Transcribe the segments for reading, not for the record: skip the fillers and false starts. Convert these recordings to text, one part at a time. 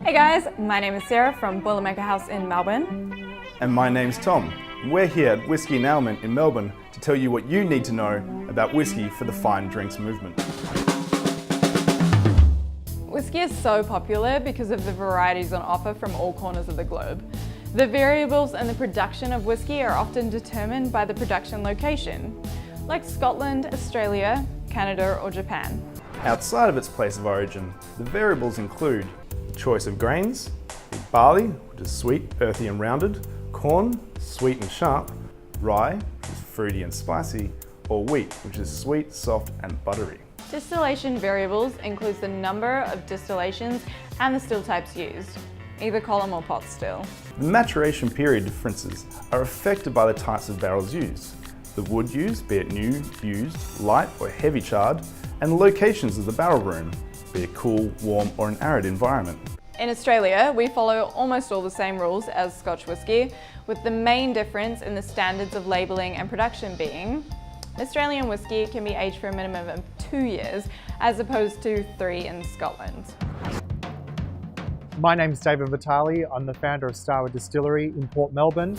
Hey guys, my name is Sarah from Boilermaker House in Melbourne. And my name's Tom. We're here at Whisky and Element in Melbourne to tell you what you need to know about whisky for the fine drinks movement. Whisky is so popular because of the varieties on offer from all corners of the globe. The variables in the production of whisky are often determined by the production location, like Scotland, Australia, Canada or Japan. Outside of its place of origin, the variables include choice of grains, barley, which is sweet, earthy and rounded, corn, sweet and sharp, rye, which is fruity and spicy, or wheat, which is sweet, soft and buttery. Distillation variables includes the number of distillations and the still types used, either column or pot still. The maturation period differences are affected by the types of barrels used, the wood used, be it new, used, light or heavy charred, and the locations of the barrel room, be it cool, warm or an arid environment. In Australia, we follow almost all the same rules as Scotch whisky, with the main difference in the standards of labelling and production being Australian whisky can be aged for a minimum of 2 years, as opposed to 3 in Scotland. My name's David Vitale. I'm the founder of Starwood Distillery in Port Melbourne.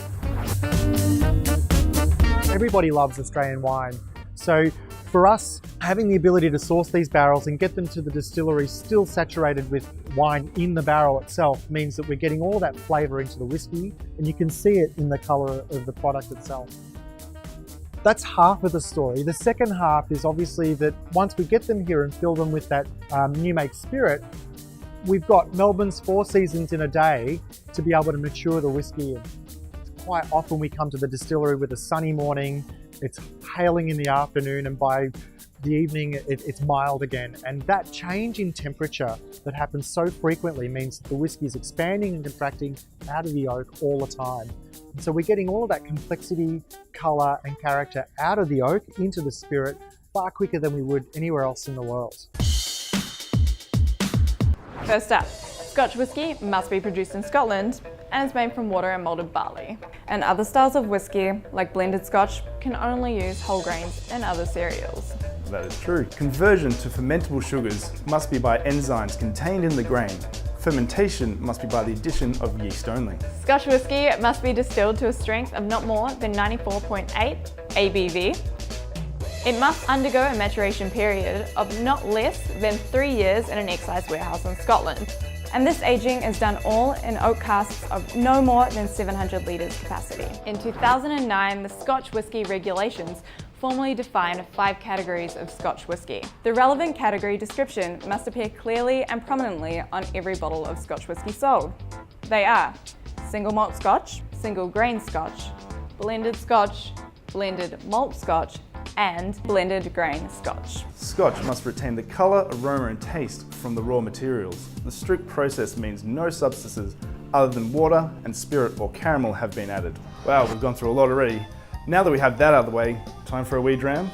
Everybody loves Australian wine. So for us, having the ability to source these barrels and get them to the distillery still saturated with wine in the barrel itself means that we're getting all that flavour into the whisky, and you can see it in the colour of the product itself. That's half of the story. The second half is obviously that once we get them here and fill them with that new make spirit, we've got Melbourne's 4 seasons in a day to be able to mature the whisky. Quite often we come to the distillery with a sunny morning, it's hailing in the afternoon, and by the evening it's mild again. And that change in temperature that happens so frequently means that the whisky is expanding and contracting out of the oak all the time. And so we're getting all of that complexity, colour and character out of the oak into the spirit far quicker than we would anywhere else in the world. First up, Scotch whisky must be produced in Scotland and is made from water and malted barley. And other styles of whisky, like blended Scotch, can only use whole grains and other cereals. That is true. Conversion to fermentable sugars must be by enzymes contained in the grain. Fermentation must be by the addition of yeast only. Scotch whisky must be distilled to a strength of not more than 94.8 ABV. It must undergo a maturation period of not less than 3 years in an excise warehouse in Scotland. And this aging is done all in oak casks of no more than 700 litres capacity. In 2009, the Scotch whisky regulations formally defined 5 categories of Scotch whisky. The relevant category description must appear clearly and prominently on every bottle of Scotch whisky sold. They are single malt Scotch, single grain Scotch, blended Scotch, blended malt Scotch, and blended grain Scotch. Scotch must retain the colour, aroma and taste from the raw materials. The strict process means no substances other than water and spirit or caramel have been added. Wow, we've gone through a lot already. Now that we have that out of the way, time for a wee dram.